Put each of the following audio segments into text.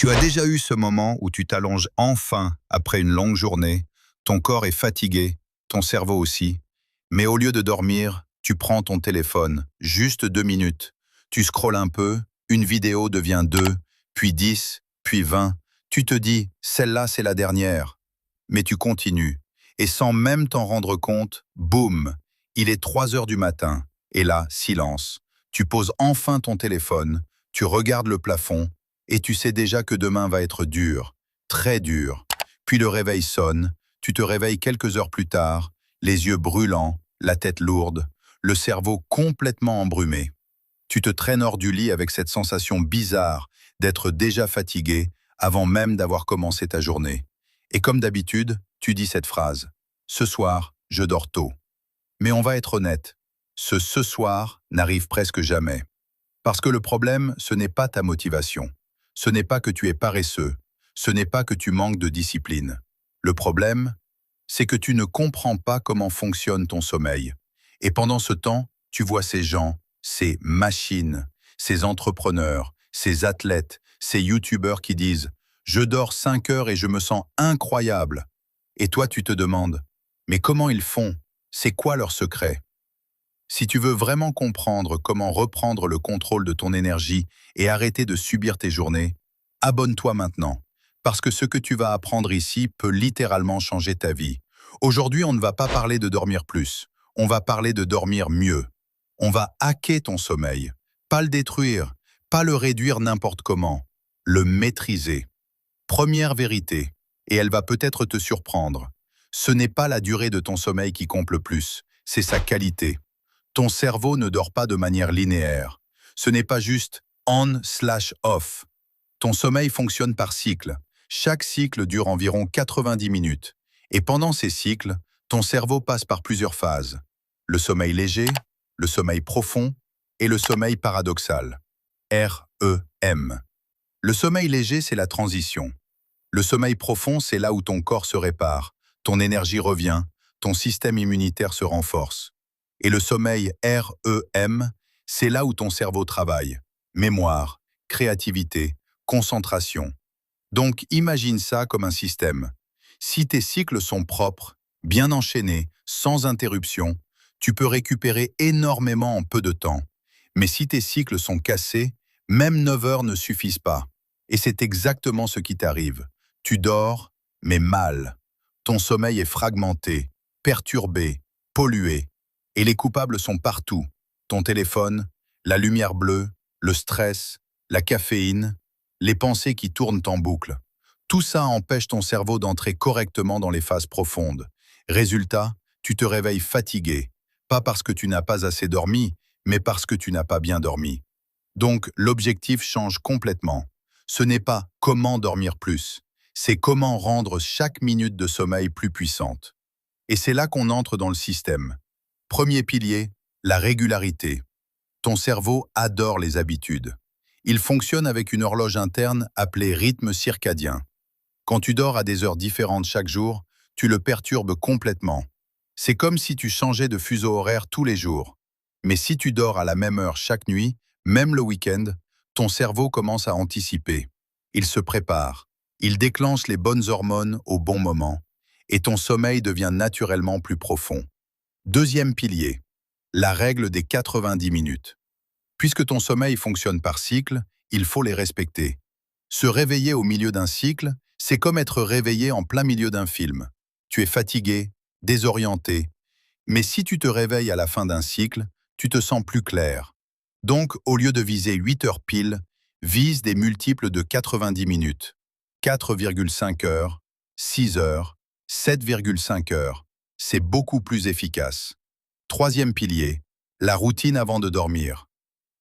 Tu as déjà eu ce moment où tu t'allonges enfin après une longue journée, ton corps est fatigué, ton cerveau aussi, mais au lieu de dormir, tu prends ton téléphone, juste 2 minutes. Tu scrolles un peu, une vidéo devient 2, puis 10, puis 20. Tu te dis, celle-là c'est la dernière. Mais tu continues, et sans même t'en rendre compte, boum, il est 3 heures du matin, et là, silence. Tu poses enfin ton téléphone, tu regardes le plafond, et tu sais déjà que demain va être dur, très dur. Puis le réveil sonne, tu te réveilles quelques heures plus tard, les yeux brûlants, la tête lourde, le cerveau complètement embrumé. Tu te traînes hors du lit avec cette sensation bizarre d'être déjà fatigué avant même d'avoir commencé ta journée. Et comme d'habitude, tu dis cette phrase: Ce soir, je dors tôt. Mais on va être honnête, ce soir n'arrive presque jamais. Parce que le problème, ce n'est pas ta motivation. Ce n'est pas que tu es paresseux. Ce n'est pas que tu manques de discipline. Le problème, c'est que tu ne comprends pas comment fonctionne ton sommeil. Et pendant ce temps, tu vois ces gens, ces machines, ces entrepreneurs, ces athlètes, ces youtubeurs qui disent « Je dors 5 heures et je me sens incroyable ». Et toi, tu te demandes « Mais comment ils font? C'est quoi leur secret ?» Si tu veux vraiment comprendre comment reprendre le contrôle de ton énergie et arrêter de subir tes journées, abonne-toi maintenant, parce que ce que tu vas apprendre ici peut littéralement changer ta vie. Aujourd'hui, on ne va pas parler de dormir plus, on va parler de dormir mieux. On va hacker ton sommeil, pas le détruire, pas le réduire n'importe comment, le maîtriser. Première vérité, et elle va peut-être te surprendre, ce n'est pas la durée de ton sommeil qui compte le plus, c'est sa qualité. Ton cerveau ne dort pas de manière linéaire. Ce n'est pas juste on/off. Ton sommeil fonctionne par cycle. Chaque cycle dure environ 90 minutes. Et pendant ces cycles, ton cerveau passe par plusieurs phases. Le sommeil léger, le sommeil profond et le sommeil paradoxal. REM. Le sommeil léger, c'est la transition. Le sommeil profond, c'est là où ton corps se répare, ton énergie revient, ton système immunitaire se renforce. Et le sommeil REM, c'est là où ton cerveau travaille. Mémoire, créativité, concentration. Donc imagine ça comme un système. Si tes cycles sont propres, bien enchaînés, sans interruption, tu peux récupérer énormément en peu de temps. Mais si tes cycles sont cassés, même 9 heures ne suffisent pas. Et c'est exactement ce qui t'arrive. Tu dors, mais mal. Ton sommeil est fragmenté, perturbé, pollué. Et les coupables sont partout. Ton téléphone, la lumière bleue, le stress, la caféine, les pensées qui tournent en boucle. Tout ça empêche ton cerveau d'entrer correctement dans les phases profondes. Résultat, tu te réveilles fatigué. Pas parce que tu n'as pas assez dormi, mais parce que tu n'as pas bien dormi. Donc, l'objectif change complètement. Ce n'est pas comment dormir plus, c'est comment rendre chaque minute de sommeil plus puissante. Et c'est là qu'on entre dans le système. Premier pilier, la régularité. Ton cerveau adore les habitudes. Il fonctionne avec une horloge interne appelée rythme circadien. Quand tu dors à des heures différentes chaque jour, tu le perturbes complètement. C'est comme si tu changeais de fuseau horaire tous les jours. Mais si tu dors à la même heure chaque nuit, même le week-end, ton cerveau commence à anticiper. Il se prépare. Il déclenche les bonnes hormones au bon moment. Et ton sommeil devient naturellement plus profond. Deuxième pilier, la règle des 90 minutes. Puisque ton sommeil fonctionne par cycle, il faut les respecter. Se réveiller au milieu d'un cycle, c'est comme être réveillé en plein milieu d'un film. Tu es fatigué, désorienté. Mais si tu te réveilles à la fin d'un cycle, tu te sens plus clair. Donc, au lieu de viser 8 heures pile, vise des multiples de 90 minutes. 4,5 heures, 6 heures, 7,5 heures. C'est beaucoup plus efficace. Troisième pilier, la routine avant de dormir.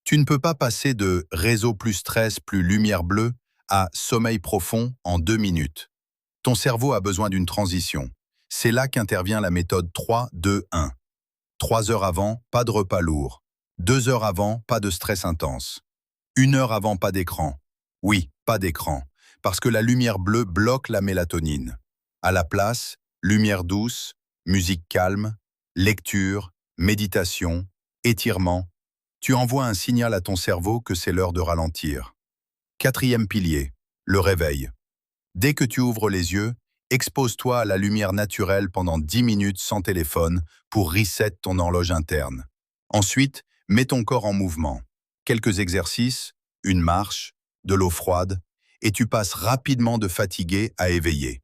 Tu ne peux pas passer de réseau plus stress plus lumière bleue à sommeil profond en 2 minutes. Ton cerveau a besoin d'une transition. C'est là qu'intervient la méthode 3-2-1. 3 heures avant, pas de repas lourd. 2 heures avant, pas de stress intense. 1 heure avant, pas d'écran. Oui, pas d'écran, parce que la lumière bleue bloque la mélatonine. À la place, lumière douce, musique calme, lecture, méditation, étirement. Tu envoies un signal à ton cerveau que c'est l'heure de ralentir. Quatrième pilier, Le réveil. Dès que tu ouvres les yeux, expose-toi à la lumière naturelle pendant 10 minutes sans téléphone pour reset ton horloge interne. Ensuite, mets ton corps en mouvement. Quelques exercices, une marche, de l'eau froide, et tu passes rapidement de fatigué à éveillé.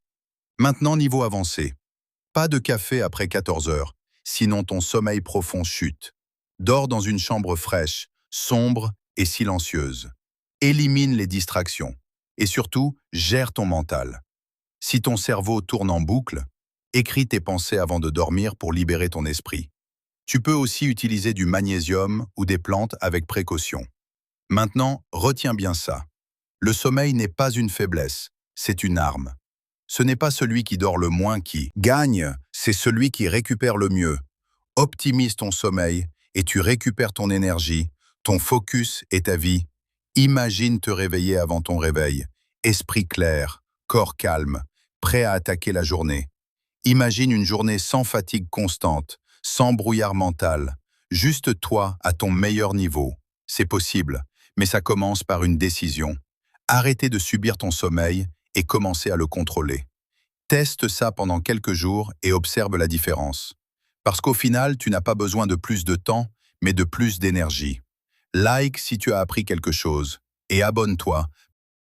Maintenant, niveau avancé. Pas de café après 14 heures, sinon ton sommeil profond chute. Dors dans une chambre fraîche, sombre et silencieuse. Élimine les distractions. Et surtout, gère ton mental. Si ton cerveau tourne en boucle, écris tes pensées avant de dormir pour libérer ton esprit. Tu peux aussi utiliser du magnésium ou des plantes avec précaution. Maintenant, retiens bien ça. Le sommeil n'est pas une faiblesse, c'est une arme. Ce n'est pas celui qui dort le moins qui gagne, c'est celui qui récupère le mieux. Optimise ton sommeil et tu récupères ton énergie, ton focus et ta vie. Imagine te réveiller avant ton réveil. Esprit clair, corps calme, prêt à attaquer la journée. Imagine une journée sans fatigue constante, sans brouillard mental. Juste toi à ton meilleur niveau. C'est possible, mais ça commence par une décision. Arrêter de subir ton sommeil et commencer à le contrôler. Teste ça pendant quelques jours et observe la différence. Parce qu'au final, tu n'as pas besoin de plus de temps, mais de plus d'énergie. Like si tu as appris quelque chose et abonne-toi